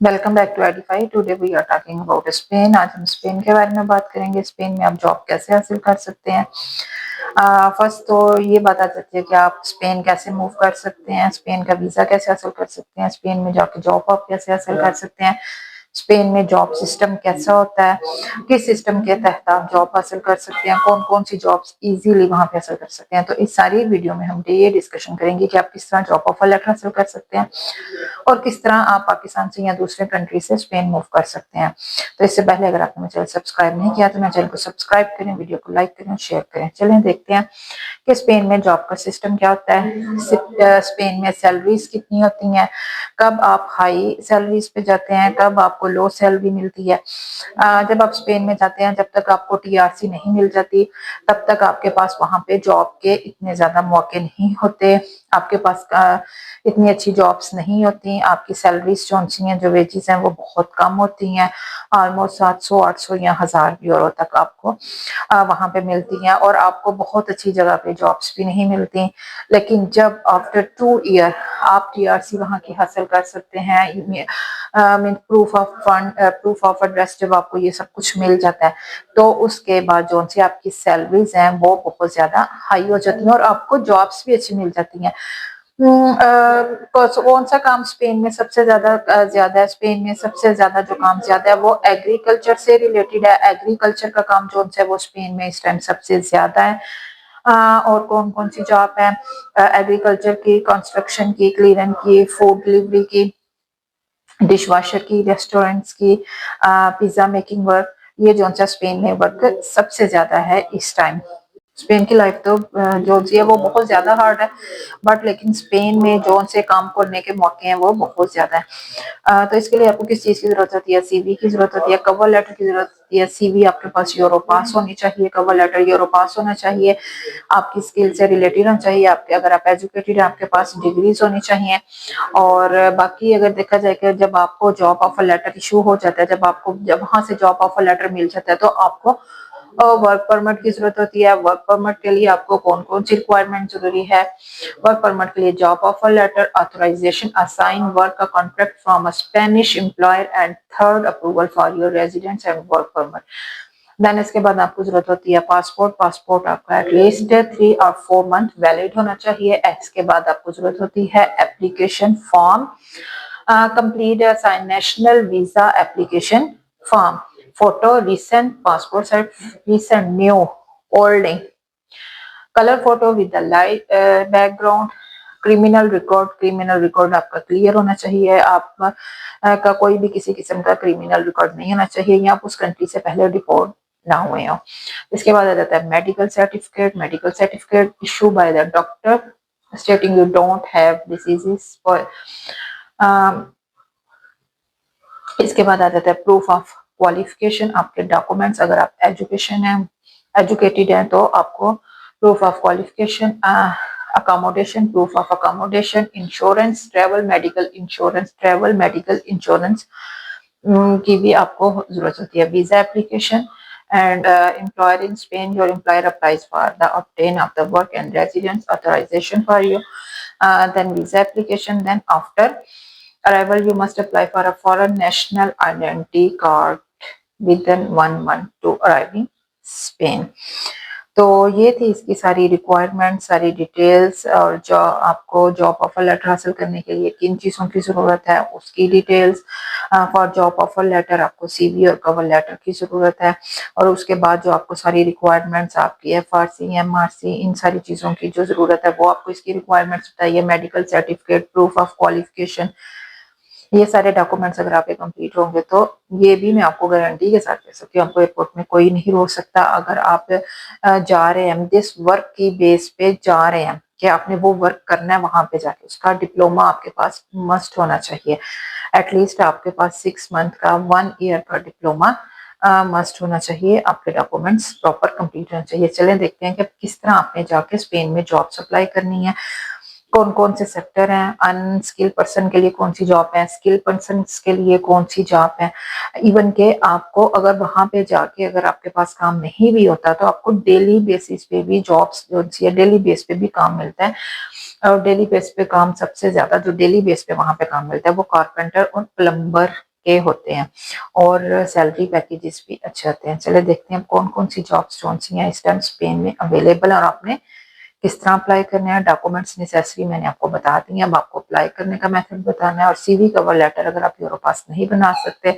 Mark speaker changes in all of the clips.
Speaker 1: Welcome back to Edify. Today we are talking about Spain. आज हम Spain के बारे में बात करेंगे। स्पेन में आप जॉब कैसे हासिल कर सकते हैं। फर्स्ट तो ये बता सकते हैं कि आप स्पेन कैसे मूव कर सकते हैं, स्पेन का वीज़ा कैसे हासिल कर सकते हैं, स्पेन में जाके जॉब आप कैसे हासिल कर सकते हैं, स्पेन में जॉब सिस्टम कैसा होता है, किस सिस्टम के तहत आप जॉब हासिल कर सकते हैं, कौन कौन सी जॉब्स इजीली वहां पे हासिल कर सकते हैं। तो इस सारी वीडियो में हम ये डिस्कशन करेंगे कि आप किस तरह जॉब ऑफर लेटर हासिल कर सकते हैं और किस तरह आप पाकिस्तान से या दूसरे कंट्री से स्पेन मूव कर सकते हैं। तो इससे पहले अगर आपने मेरा चैनल सब्सक्राइब नहीं किया तो मेरे चैनल को सब्सक्राइब करें, वीडियो को लाइक करें, शेयर करें। चलें देखते हैं कि स्पेन में जॉब का सिस्टम क्या होता है, स्पेन में सैलरीज कितनी होती हैं, कब आप हाई सैलरीज पे जाते हैं, कब आपको लो सैलरी मिलती है। जब आप स्पेन में जाते हैं, जब तक आपको टीआरसी नहीं मिल जाती तब तक आपके पास वहां पे जॉब के इतने ज्यादा मौके नहीं होते, आपके पास इतनी अच्छी जॉब्स नहीं होती, आपकी सैलरीज जो वेजेस हैं वो बहुत कम होती हैं। ऑलमोस्ट 700 800 या 1000 यूरो तक आपको वहां पे मिलती हैं और आपको बहुत अच्छी जगह पे जॉब्स भी नहीं मिलती। लेकिन जब आफ्टर 2 ईयर आप टीआरसी वहां की हासिल कर सकते हैं, mean proof of fund, proof of address, जब आपको ये सब कुछ मिल जाता है तो उसके बाद जो सी आपकी सैलरीज हैं वो बहुत ज्यादा हाई हो जाती हैं और आपको जॉब्स भी अच्छी मिल जाती हैं। कौन सा काम स्पेन में सबसे ज्यादा है, स्पेन में सबसे ज्यादा जो काम ज्यादा है वो एग्रीकल्चर से रिलेटेड है। एग्रीकल्चर का काम जो है वो स्पेन में इस टाइम सबसे ज्यादा है। और कौन कौन सी जॉब है, एग्रीकल्चर की, कंस्ट्रक्शन की, क्लीनिंग की, फूड डिलीवरी की, डिशवॉशर की, रेस्टोरेंट्स की, पिज्जा मेकिंग वर्क, ये जो सा स्पेन में वर्क सबसे ज्यादा है इस टाइम। स्पेन की लाइफ तो जो है वो बहुत ज्यादा हार्ड है, बट लेकिन स्पेन में जो से काम करने के मौके हैं वो बहुत ज्यादा है। तो इसके लिए आपको किस चीज की जरूरत होती है, सीवी की जरूरत होती है, कवर लेटर की जरूरत होती है। सीवी आपके पास यूरो पास होनी चाहिए, कवर लेटर यूरो पास होना चाहिए, आपकी स्किल से रिलेटेड होना चाहिए, आपके अगर आप एजुकेटेड है आपके पास डिग्रीज होनी चाहिए। और बाकी अगर देखा जाए कि जब आपको जॉब ऑफर लेटर इशू हो जाता है, जब वहां से जॉब ऑफर लेटर मिल जाता है तो आपको वर्क परमिट की जरूरत होती है। वर्क परमिट के लिए आपको कौन कौन सी रिक्वायरमेंट जरूरी है। वर्क परमिट के लिए job offer letter, authorization assign work contract from a Spanish employer and third approval for your residence and work permit. Then इसके बाद आपको जरूरत होती है पासपोर्ट। पासपोर्ट आपका एटलीस्ट 3 और 4 मंथ वैलिड होना चाहिए। इसके बाद आपको जरूरत होती है application form, complete national visa application form, photo, recent passport size, recent new olding, color photo with the light background, criminal record आपका क्लियर होना चाहिए, आप का कोई भी किसी किस्म का क्रिमिनल रिकॉर्ड नहीं होना चाहिए या आप उस कंट्री से पहले डिपोर्ट ना हुए हो। इसके बाद आ जाता है medical certificate. Medical certificate issue by the doctor स्टेटिंग you don't have diseases. इसके बाद आ जाता है प्रूफ ऑफ क्वालिफिकेशन, आपके डॉक्यूमेंट्स, अगर आप एजुकेटेड हैं तो आपको proof of qualification, accommodation, proof of accommodation, insurance, travel medical insurance की भी आपको जरूरत होती है। Visa application and employer in Spain, your employer applies for the obtain of the work and residence authorization for you, then visa application. Then after arrival you must apply for a foreign national identity card within 1 month to arriving Spain. तो ये थी इसकी सारी requirement, सारी details, और जो आपको job offer letter हासिल करने के लिए किन चीज़ों की ज़रूरत है उसकी details. For job offer letter आपको सीवी और कवर लेटर की ज़रूरत है, और उसके बाद जो आपको सारी रिक्वायरमेंट्स आपकी एफआरसी, एमआरसी, इन सारी चीज़ों की जो ज़रूरत है वो आपको इसकी रिक्वायरमेंट्स बताइए। Medical certificate, proof of qualification, ये सारे डॉक्यूमेंट्स अगर आपके कंप्लीट होंगे तो ये भी मैं आपको गारंटी के साथ कह सकती हूँ आपको एयरपोर्ट में कोई नहीं रोक सकता। अगर आप जा रहे हैं जिस वर्क की बेस पे जा रहे हैं कि आपने वो वर्क करना है वहां पे जाके, उसका डिप्लोमा आपके पास मस्ट होना चाहिए। एटलीस्ट आपके पास 6 मंथ का 1 ईयर का डिप्लोमा मस्ट होना चाहिए। आपके डॉक्यूमेंट्स प्रॉपर कंप्लीट होने चाहिए। चलें देखते हैं कि किस तरह आपने जाके स्पेन में जॉब अप्लाई करनी है, कौन कौन से सेक्टर हैं, अनस्किल्ड पर्सन के लिए कौन सी जॉब है, स्किल्ड पर्सन के लिए कौन सी जॉब है। इवन के आपको अगर वहां पे जाके अगर आपके पास काम नहीं भी होता तो आपको डेली बेसिस पे भी जॉब्स जो है डेली बेस पे भी काम मिलता है। और डेली बेस पे काम सबसे ज्यादा जो डेली बेस पे वहां पे काम मिलता है वो कारपेंटर और प्लम्बर के होते हैं और सैलरी पैकेजेस भी अच्छे होते हैं। चले देखते हैं कौन कौन सी जॉब्स कौन सी हैं इस टाइम स्पेन में अवेलेबल और आपने किस तरह अप्लाई करना है। डॉक्यूमेंट्स नेसेसरी मैंने आपको बता दी है, अब आपको अप्लाई करने का मेथड बताना है और सीवी कवर लेटर अगर आप यूरोपास नहीं बना सकते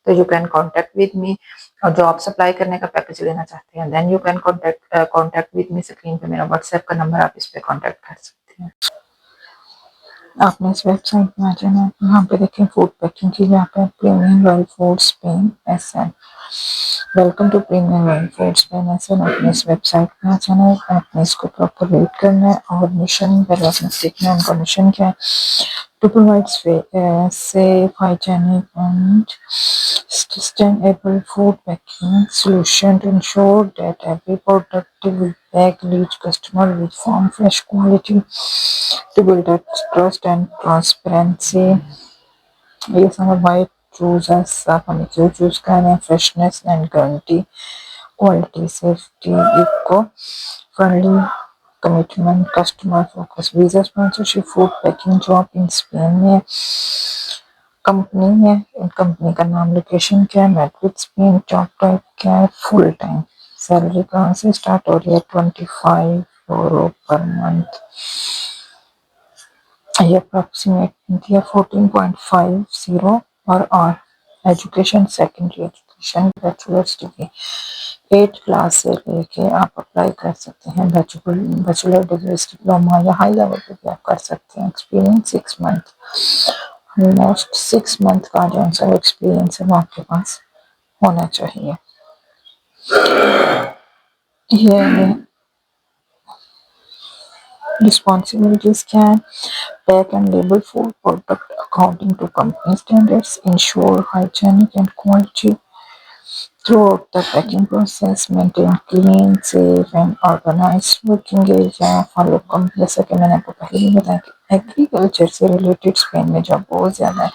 Speaker 1: तो you can contact with me. और जॉब्स अप्लाई करने का पैकेज लेना चाहते हैं then you can contact with me. Screen पे मेरा व्हाट्सएप का नंबर, आप इस पे कॉन्टेक्ट कर सकते हैं। आपने इस वेबसाइट में आ जाना है, यहाँ पे देखें फूड पैकिंग की, यहाँ पे premium royal food Spain SN. Welcome to premium royal food Spain SN. आपने इस वेबसाइट में आ जाना है, आपने इसको प्रॉपर रीड करना है और मिशन पहले आपने सीखना है उनका मिशन क्या है। To provide safe, hygienic and sustainable food packing solution to ensure that every product we pack reach customer with farm fresh quality, to build up trust and transparency. ये समझ भाई चूज आप हमें क्यों चूज कर रहे हैं। Freshness and guarantee, quality, safety, eco friendly, commitment, customer focus, visa sponsorship, food packing job in Spain में कंपनी है। कंपनी का नाम, लोकेशन क्या है, मैड्रिड स्पेन, जॉब टाइप क्या है, फुल टाइम, सैलरी कहाँ से स्टार्ट हो रही है, 25 यूरो पर मंथ, ये अप्रोक्सीमेट 14.50 और आर। Education secondary education, bachelors degree 8 class से लेके आप अप्लाई कर सकते हैं। बैचलर डिग्री, डिप्लोमा या हाई लेवल पे भी आप कर सकते हैं। एक्सपीरियंस 6 मंथ, ऑलमोस्ट 6 मंथ का जो सा एक्सपीरियंस है वो आपके पास होना चाहिए। ये रिस्पॉन्सिबिलिटीज क्या है, pack and label food product according to company standards, ensure hygienic and quality throughout the packing process, maintain clean, safe and organized working area, follow जैसा कि मैंने आपको पहले ही बताया कि एग्रीकल्चर से रिलेटेड स्पेन में जॉब बहुत ज़्यादा है।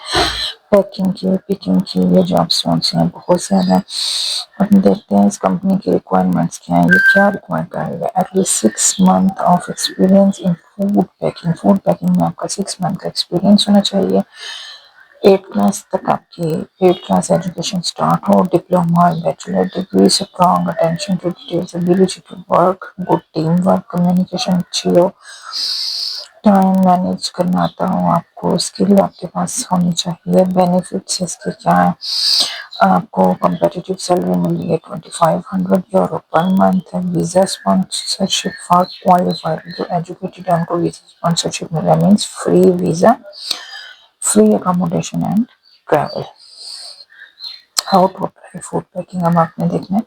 Speaker 1: पैकिंग की, पिकिंग की ये जॉब्स हैं बहुत ज़्यादा है। अब देखते हैं इस कंपनी की रिक्वायरमेंट्स क्या हैं, ये क्या रिक्वायर करेगा। At least 6 month of experience in food packing, food packing में आपका 6 मंथ का एक्सपीरियंस होना चाहिए। 8 क्लास तक आपकी 8 क्लास एजुकेशन स्टार्ट हो, diploma bachelor degree, strong attention to details, ability to work, good team work, communication अच्छी हो, टाइम मैनेज करना आता हो आपको, स्किल आपके पास होनी चाहिए। बेनिफिट्स इसके क्या है, आपको कम्पिटिटिव सैलरी मिली है 2500 यूरो पर मंथ है। वीज़ा स्पॉन्सरशिप फॉर क्वालिफाइड, जो एजुकेटेड है उनको वीज़ा स्पॉन्सरशिप मिला, means free visa, free accommodation and travel. How to apply food packing, अब आपने देखना है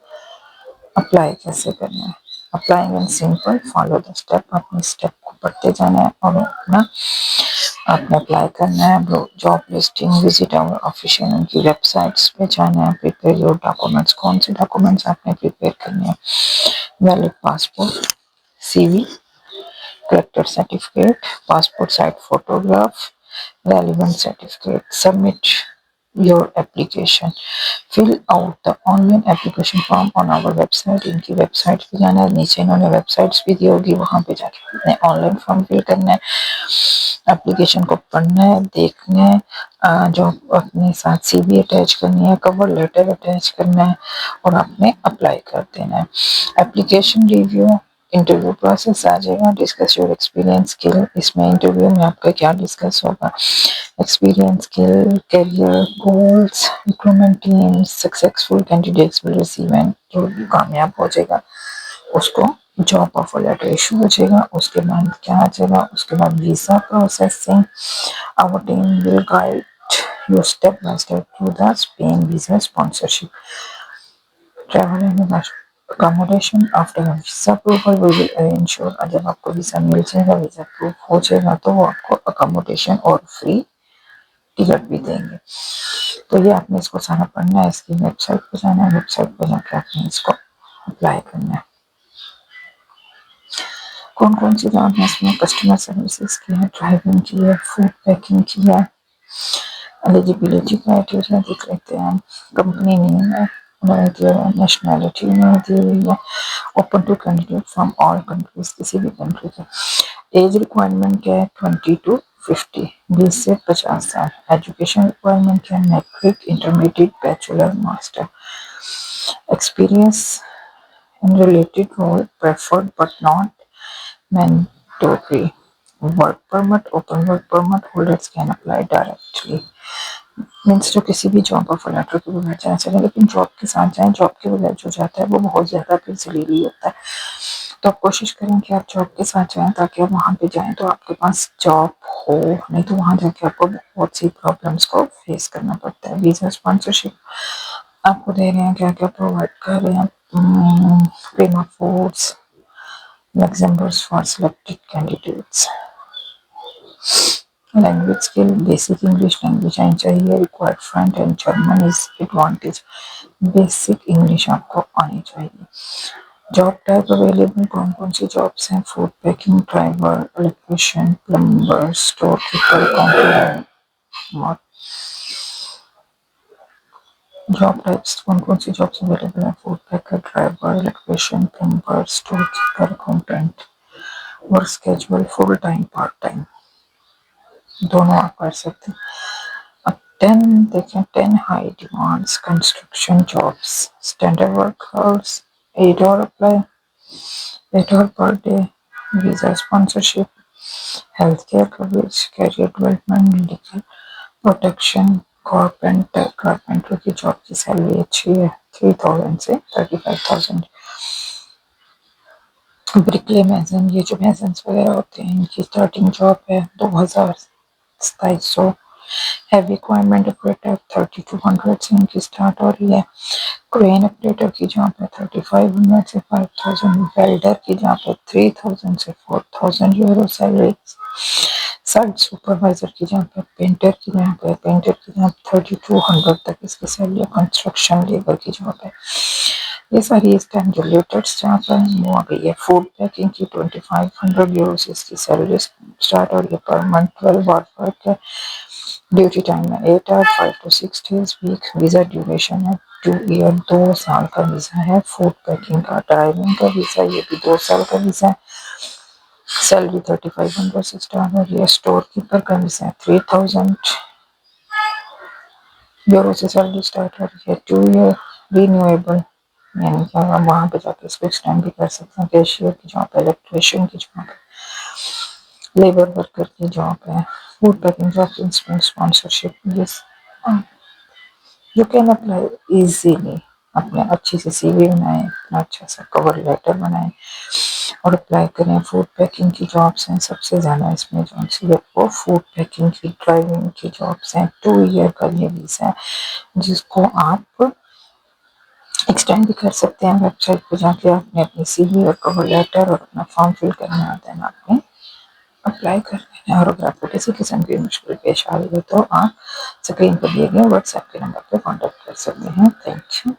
Speaker 1: अप्लाई कैसे करना है। Applying in simple, follow the step, अपने स्टेप को पढ़ते जाना है और अपना आपने अप्लाई करना है। Job listing, visit our official उनकी वेबसाइट्स पे जाना है। प्रिपेयर योर डॉक्यूमेंट्स, कौन से डॉक्यूमेंट्स आपने प्रिपेयर करने हैं, valid passport, CV, character certificate, passport size photograph, relevant certificate, submit your application, fill out the online application form on our website। इनकी वेबसाइट पे जाना है, नीचे इन्होंने वेबसाइट्स भी दी होगी, वहाँ पे जाके अपने ऑनलाइन फॉर्म फिल करना है, एप्लीकेशन को पढ़ना है, देखना है, जो अपने साथ सीवी अटैच करनी है, कवर लेटर अटैच करना है और आपने अप्लाई कर देना है। एप्लीकेशन रिव्यू, इंटरव्यू प्रोसेस आ जाएगा, डिस्कस योर एक्सपीरियंस स्किल, इसमें इंटरव्यू में आपका क्या डिस्कस होगा, experience skill, career goals, recruitment team, successful candidates will receive and, जो कामयाब हो जाएगा उसको जॉब ऑफर लेटर इशू हो जाएगा। उसके बाद क्या आ जाएगा, उसके बाद visa processing, our team will guide you step by step through the Spain visa sponsorship, travel and accommodation। After visa approval we will ensure, जब आपको वीजा मिल जाएगा, वीजा अप्रूव हो जाएगा तो वो आपको अकोमोडेशन और फ्री टिकट भी देंगे। तो ये आपने इसको सारा पढ़ना है, इसकी वेबसाइट पे जाना है, वेबसाइट पे जाकर आपने इसको अप्लाई करना है। कौन कौन सी जॉब है इसमें, कस्टमर सर्विसेज की है, ड्राइविंग की है, फूड पैकिंग की है। एलिजिबिलिटी क्राइटेरिया देख लेते हैं, कंपनी नेम है, नेशनैलिटी में दी हुई है, open to candidate from all countries, किसी भी कंट्री के। एज रिक्वायरमेंट क्या है, 20 to 50, 20 से 50 साल। एजुकेशन रिक्वायरमेंट है matric, intermediate, bachelor, master. Experience in related role preferred but not mandatory. Work permit, open work permit holders can apply directly. Means जो किसी भी जॉब ऑफर लेटर के बगैर जाना चाहिए, लेकिन जॉब के साथ जाएं, जॉब के बगैर जो जाता है वो बहुत ज़्यादा फिर जलीली होता है। तो आप कोशिश करें कि आप जॉब के साथ जाएं ताकि आप वहाँ पे जाएं तो आपके पास जॉब हो, नहीं तो वहाँ जाके आपको बहुत सी प्रॉब्लम्स को फेस करना पड़ता है। वीज़ा स्पॉन्सरशिप आपको दे रहे हैं, क्या क्या प्रोवाइड कर रहे हैं, prima foods, Luxembourg for selected candidates. Language skill basic English language आनी चाहिए, required front end German is advantage. Basic English आपको आनी चाहिए। जॉब टाइप अवेलेबल कौन कौन सी जॉब्स हैं? Food packing, driver, electrician, plumber, store keeper, counter. Job types कौन कौन सी जॉब्स अवेलेबल है? Food packer, driver, electrician, plumber, store keeper, accountant. Work schedule full time, part time, दोनों आप कर सकते हैं। अब 10 देखें, 10 high demands construction jobs, standard work hours, 8 hour apply, 8 hour पर day, visa sponsorship, health care coverage, career development, medical protection. Carpenter की job की सैलरी अच्छी है, 3000 से 35,000। ब्रिकले मैसन, ये जो मैसन्स वगैरह होते हैं इनकी स्टार्टिंग जॉब है 2200। हैवी रिक्वायरमेंट ऑपरेटर 3200 से इनकी स्टार्ट हो रही है। क्रेन ऑपरेटर की जॉब है 3500 से 5000। वेल्डर की जॉब है 3000 से 4000 यूरो सैलरी। साइट सुपरवाइजर की जॉब है, पेंटर की जॉब है, पेंटर की जॉब 3200 तक इसकी सैलरी है। कंस्ट्रक्शन लेबर की जॉब है। ये सारी इस टाइम जो लेटेस्ट जॉब है वो आ गई है। फूड पैकिंग की 2500 यूरो से इसकी सैलरी स्टार्ट हो रही है पर मंथ। 12 आवर वर्क है। ड्यूटी टाइम है 8 hour, 5 to 6 days week. Visa duration है 2 ईयर, 2 साल का वीज़ा है। फूड पैकिंग का, ड्राइविंग का वीज़ा, ये भी 2 साल का वीज़ा है। सैलरी 3500 से स्टार्ट हो रही है। स्टोर कीपर का वीज़ा 3000 यूरो से सैलरी स्टार्ट हो रही है। 2 ईयर रिन्यूएबल, यानी कि हम वहाँ पे जाकर इसको एक्सटेंड भी कर सकते हैं। कैशियर की जॉब है, इलेक्ट्रिशियन की जॉब है, लेबर वर्कर की जॉब है। Food packing job, sponsorship, you can apply easily. अपने अच्छी सी सीवी बनाएं, अपना अच्छा सा कवर लेटर बनाएं और अप्लाई करें। फूड पैकिंग की जॉब्स हैं सबसे ज़्यादा इसमें जो सी है वो फूड पैकिंग की, ड्राइविंग की जॉब्स हैं। 2 ईयर का ये वीज़ा है जिसको आप एक्सटेंड भी कर सकते हैं। वेबसाइट पर जाके आपने अपनी सीवी और कवर लेटर और अपना फॉर्म फिल करना आता है, आपने अप्लाई कर लेना है। और अगर आपको किसी किस्म की मुश्किल पेश आ रही है तो आप स्क्रीन पर दिए गए व्हाट्सएप के नंबर पर कॉन्टैक्ट कर सकते हैं। Thank you.